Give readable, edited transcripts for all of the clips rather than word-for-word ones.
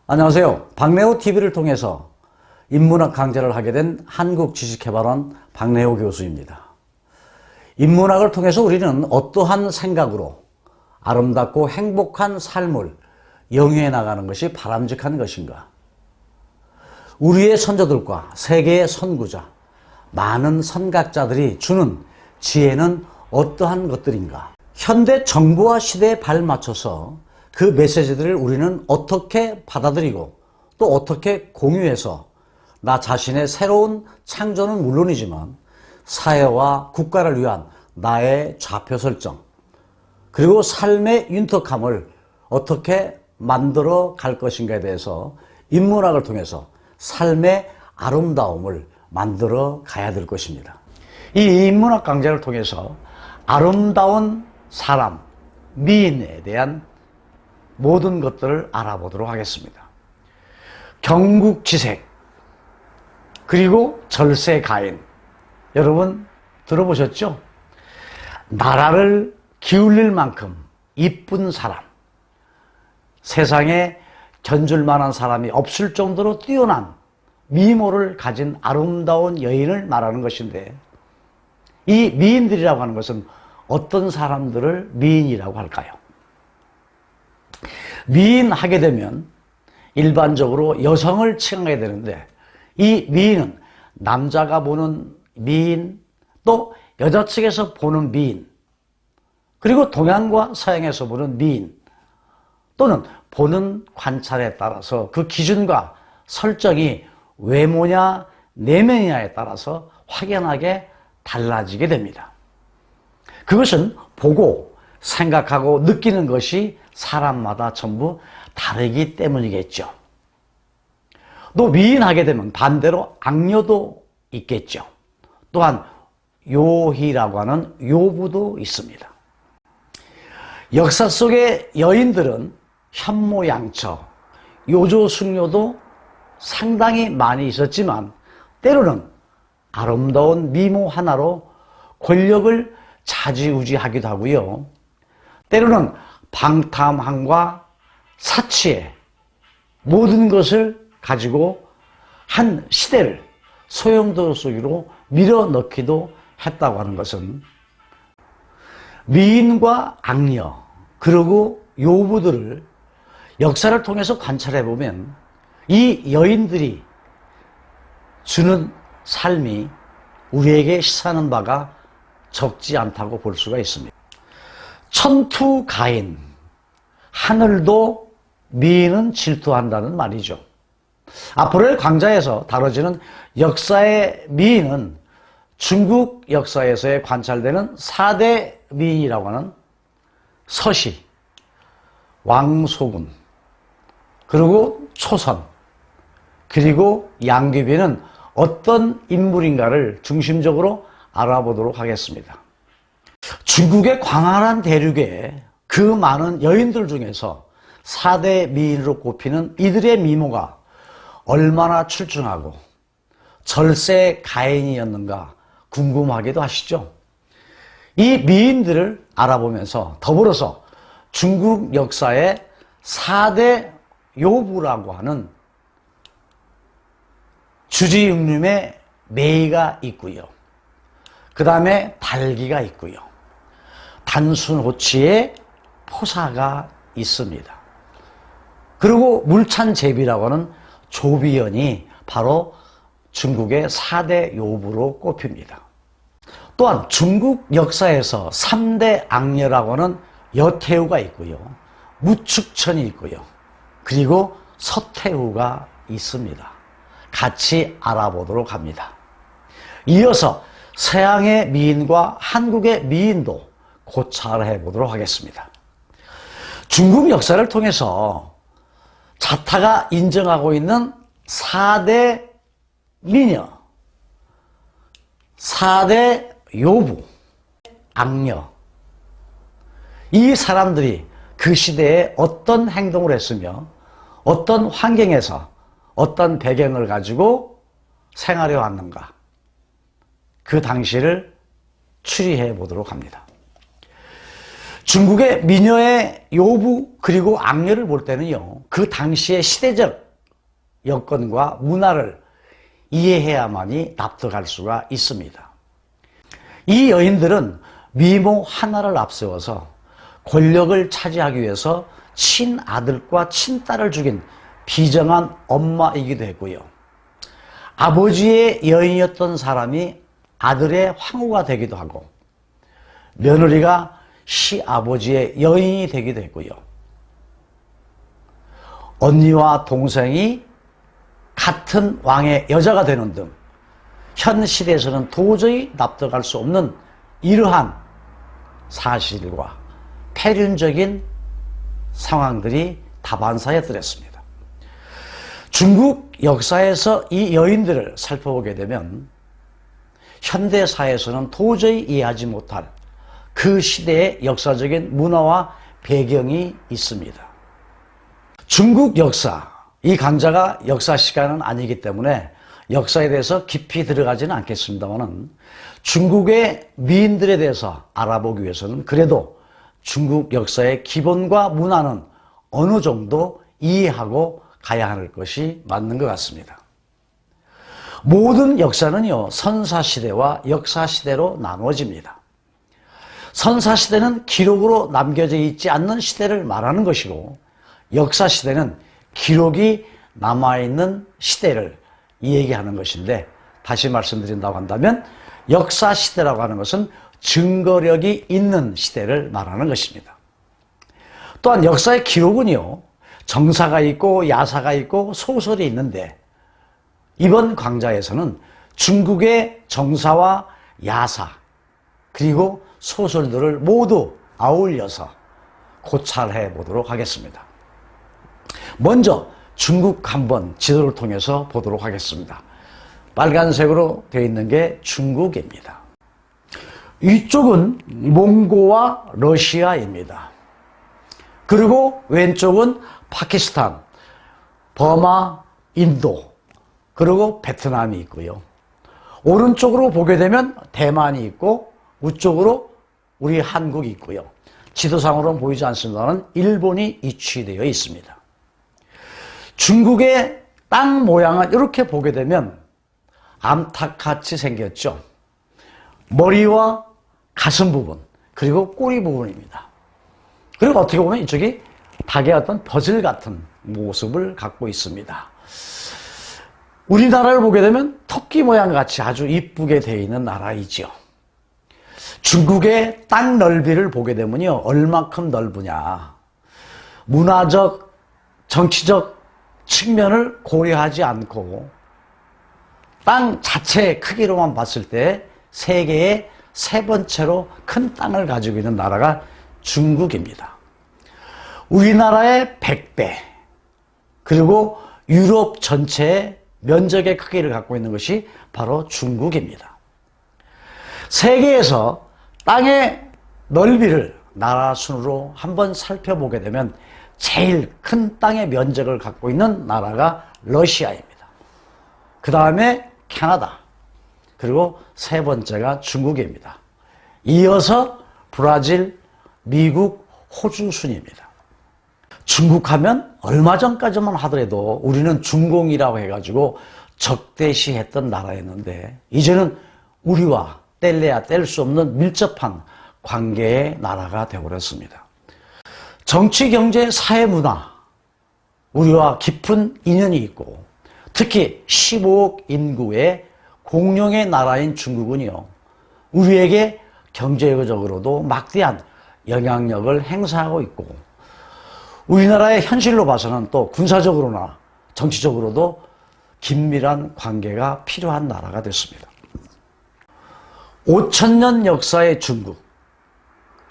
안녕하세요. 박래호 TV를 통해서 인문학 강좌를 하게 된 한국지식개발원 박래호 교수입니다. 인문학을 통해서 우리는 어떠한 생각으로 아름답고 행복한 삶을 영위해 나가는 것이 바람직한 것인가? 우리의 선조들과 세계의 선구자, 많은 선각자들이 주는 지혜는 어떠한 것들인가? 현대 정보화 시대에 발맞춰서 그 메시지들을 우리는 어떻게 받아들이고 또 어떻게 공유해서 나 자신의 새로운 창조는 물론이지만 사회와 국가를 위한 나의 좌표 설정, 그리고 삶의 윤택함을 어떻게 만들어 갈 것인가에 대해서 인문학을 통해서 삶의 아름다움을 만들어 가야 될 것입니다. 이 인문학 강좌를 통해서 아름다운 사람, 미인에 대한 모든 것들을 알아보도록 하겠습니다. 경국지색, 그리고 절세가인, 여러분 들어보셨죠? 나라를 기울일 만큼 이쁜 사람, 세상에 견줄 만한 사람이 없을 정도로 뛰어난 미모를 가진 아름다운 여인을 말하는 것인데, 이 미인들이라고 하는 것은 어떤 사람들을 미인이라고 할까요? 미인 하게 되면 일반적으로 여성을 칭하게 되는데, 이 미인은 남자가 보는 미인, 또 여자 측에서 보는 미인, 그리고 동양과 서양에서 보는 미인, 또는 보는 관찰에 따라서 그 기준과 설정이 외모냐 내면이냐에 따라서 확연하게 달라지게 됩니다. 그것은 보고 생각하고 느끼는 것이 사람마다 전부 다르기 때문이겠죠. 또 미인하게 되면 반대로 악녀도 있겠죠. 또한 요희라고 하는 요부도 있습니다. 역사 속의 여인들은 현모양처, 요조숙녀도 상당히 많이 있었지만, 때로는 아름다운 미모 하나로 권력을 좌지우지하기도 하고요. 때로는 방탐함과 사치에 모든 것을 가지고 한 시대를 소용돌이 속으로 밀어넣기도 했다고 하는 것은, 미인과 악녀, 그리고 요부들을 역사를 통해서 관찰해 보면 이 여인들이 주는 삶이 우리에게 시사하는 바가 적지 않다고 볼 수가 있습니다. 천투가인, 하늘도 미인은 질투한다는 말이죠. 앞으로의 강좌에서 다뤄지는 역사의 미인은 중국 역사에서의 관찰되는 4대 미인이라고 하는 서시, 왕소군, 그리고 초선, 그리고 양귀비는 어떤 인물인가를 중심적으로 알아보도록 하겠습니다. 중국의 광활한 대륙에 그 많은 여인들 중에서 4대 미인으로 꼽히는 이들의 미모가 얼마나 출중하고 절세가인이었는가 궁금하기도 하시죠? 이 미인들을 알아보면서 더불어서 중국 역사의 4대 요부라고 하는 주지응림의 매의가 있고요. 그 다음에 달기가 있고요. 단순호치의 포사가 있습니다. 그리고 물찬제비라고 하는 조비연이 바로 중국의 4대 요부로 꼽힙니다. 또한 중국 역사에서 3대 악녀라고 하는 여태우가 있고요. 무축천이 있고요. 그리고 서태후가 있습니다. 같이 알아보도록 합니다. 이어서 서양의 미인과 한국의 미인도 고찰해 보도록 하겠습니다. 중국 역사를 통해서 자타가 인정하고 있는 4대 미녀, 4대 요부, 악녀, 이 사람들이 그 시대에 어떤 행동을 했으며 어떤 환경에서 어떤 배경을 가지고 생활해 왔는가, 그 당시를 추리해 보도록 합니다. 중국의 미녀의 요부 그리고 악녀를 볼 때는요, 그 당시의 시대적 여건과 문화를 이해해야만이 납득할 수가 있습니다. 이 여인들은 미모 하나를 앞세워서 권력을 차지하기 위해서 친아들과 친딸을 죽인 비정한 엄마이기도 했고요. 아버지의 여인이었던 사람이 아들의 황후가 되기도 하고, 며느리가 시아버지의 여인이 되기도 했고요. 언니와 동생이 같은 왕의 여자가 되는 등 현 시대에서는 도저히 납득할 수 없는 이러한 사실과 폐륜적인 상황들이 다반사였더랬습니다. 중국 역사에서 이 여인들을 살펴보게 되면 현대사에서는 도저히 이해하지 못할 그 시대의 역사적인 문화와 배경이 있습니다. 중국 역사, 이 강좌가 역사 시간은 아니기 때문에 역사에 대해서 깊이 들어가지는 않겠습니다만, 중국의 미인들에 대해서 알아보기 위해서는 그래도 중국 역사의 기본과 문화는 어느 정도 이해하고 가야 할 것이 맞는 것 같습니다. 모든 역사는요, 선사시대와 역사시대로 나누어집니다. 선사시대는 기록으로 남겨져 있지 않는 시대를 말하는 것이고, 역사시대는 기록이 남아있는 시대를 얘기하는 것인데, 다시 말씀드린다고 한다면 역사시대라고 하는 것은 증거력이 있는 시대를 말하는 것입니다. 또한 역사의 기록은요, 정사가 있고 야사가 있고 소설이 있는데, 이번 강좌에서는 중국의 정사와 야사 그리고 소설들을 모두 아울러서 고찰해 보도록 하겠습니다. 먼저 중국 한번 지도를 통해서 보도록 하겠습니다. 빨간색으로 되어 있는 게 중국입니다. 위쪽은 몽고와 러시아입니다. 그리고 왼쪽은 파키스탄, 버마, 인도, 그리고 베트남이 있고요. 오른쪽으로 보게 되면 대만이 있고, 우쪽으로 우리 한국이 있고요. 지도상으로는 보이지 않습니다만 일본이 위치되어 있습니다. 중국의 땅 모양을 이렇게 보게 되면 암탉같이 생겼죠. 머리와 가슴 부분, 그리고 꼬리 부분입니다. 그리고 어떻게 보면 이쪽이 닭의 어떤 퍼즐 같은 모습을 갖고 있습니다. 우리나라를 보게 되면 토끼 모양 같이 아주 이쁘게 되어 있는 나라이죠. 중국의 땅 넓이를 보게 되면요, 얼마큼 넓으냐, 문화적, 정치적 측면을 고려하지 않고 땅 자체의 크기로만 봤을 때 세계의 세 번째로 큰 땅을 가지고 있는 나라가 중국입니다. 우리나라의 100배, 그리고 유럽 전체의 면적의 크기를 갖고 있는 것이 바로 중국입니다. 세계에서 땅의 넓이를 나라 순으로 한번 살펴보게 되면 제일 큰 땅의 면적을 갖고 있는 나라가 러시아입니다. 그 다음에 캐나다, 그리고 세 번째가 중국입니다. 이어서 브라질, 미국, 호주 순입니다. 중국 하면 얼마 전까지만 하더라도 우리는 중공이라고 해가지고 적대시했던 나라였는데, 이제는 우리와 뗄래야 뗄 수 없는 밀접한 관계의 나라가 되어버렸습니다. 정치, 경제, 사회, 문화, 우리와 깊은 인연이 있고, 특히 15억 인구의 공룡의 나라인 중국은요, 우리에게 경제적으로도 막대한 영향력을 행사하고 있고, 우리나라의 현실로 봐서는 또 군사적으로나 정치적으로도 긴밀한 관계가 필요한 나라가 됐습니다. 5,000년 역사의 중국,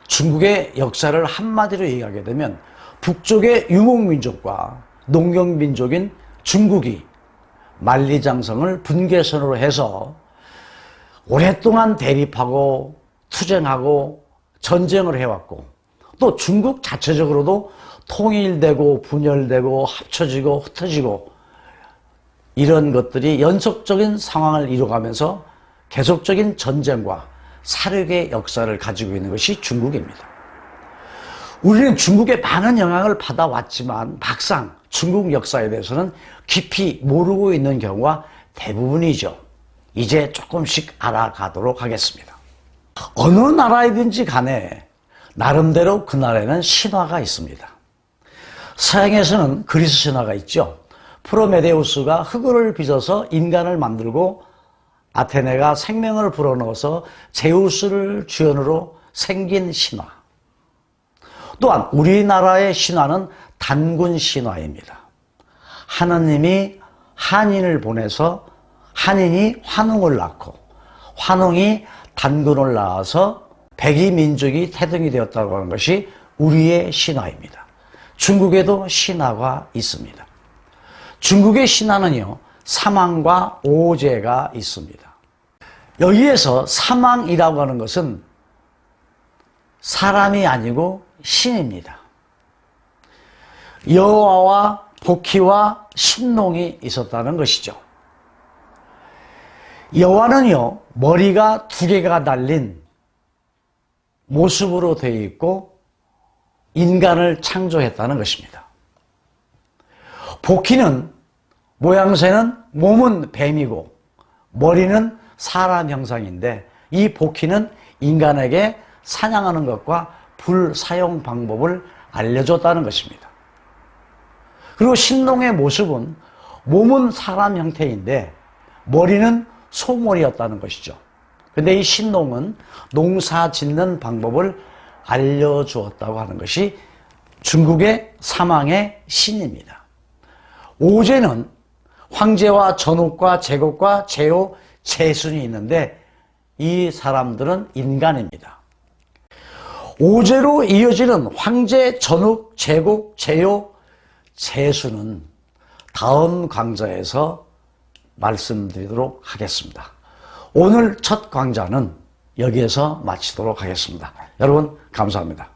중국의 역사를 한마디로 얘기하게 되면 북쪽의 유목민족과 농경민족인 중국이 만리장성을 분계선으로 해서 오랫동안 대립하고 투쟁하고 전쟁을 해왔고, 또 중국 자체적으로도 통일되고 분열되고 합쳐지고 흩어지고 이런 것들이 연속적인 상황을 이뤄가면서 계속적인 전쟁과 사륙의 역사를 가지고 있는 것이 중국입니다. 우리는 중국의 많은 영향을 받아왔지만 막상 중국 역사에 대해서는 깊이 모르고 있는 경우가 대부분이죠. 이제 조금씩 알아가도록 하겠습니다. 어느 나라이든지 간에 나름대로 그 나라에는 신화가 있습니다. 서양에서는 그리스 신화가 있죠. 프로메데우스가 흙을 빚어서 인간을 만들고 아테네가 생명을 불어넣어서 제우스를 주연으로 생긴 신화. 또한 우리나라의 신화는 단군 신화입니다. 하느님이 한인을 보내서 한인이 환웅을 낳고 환웅이 단군을 낳아서 백이 민족이 태동이 되었다고 하는 것이 우리의 신화입니다. 중국에도 신화가 있습니다. 중국의 신화는요, 사망과 오제가 있습니다. 여기에서 사망이라고 하는 것은 사람이 아니고 신입니다. 여호와와 복희와 신농이 있었다는 것이죠. 여호와는요, 머리가 두 개가 달린 모습으로 되어 있고 인간을 창조했다는 것입니다. 복희는 모양새는 몸은 뱀이고 머리는 사람 형상인데 이 복희는 인간에게 사냥하는 것과 불 사용 방법을 알려줬다는 것입니다. 그리고 신농의 모습은 몸은 사람 형태인데 머리는 소머리였다는 것이죠. 근데 이 신농은 농사 짓는 방법을 알려주었다고 하는 것이 중국의 사망의 신입니다. 오제는 황제와 전욱과 제국과 제호, 제순이 있는데 이 사람들은 인간입니다. 오제로 이어지는 황제, 전욱, 제국, 제호, 제수는 다음 강좌에서 말씀드리도록 하겠습니다. 오늘 첫 강좌는 여기에서 마치도록 하겠습니다. 여러분 감사합니다.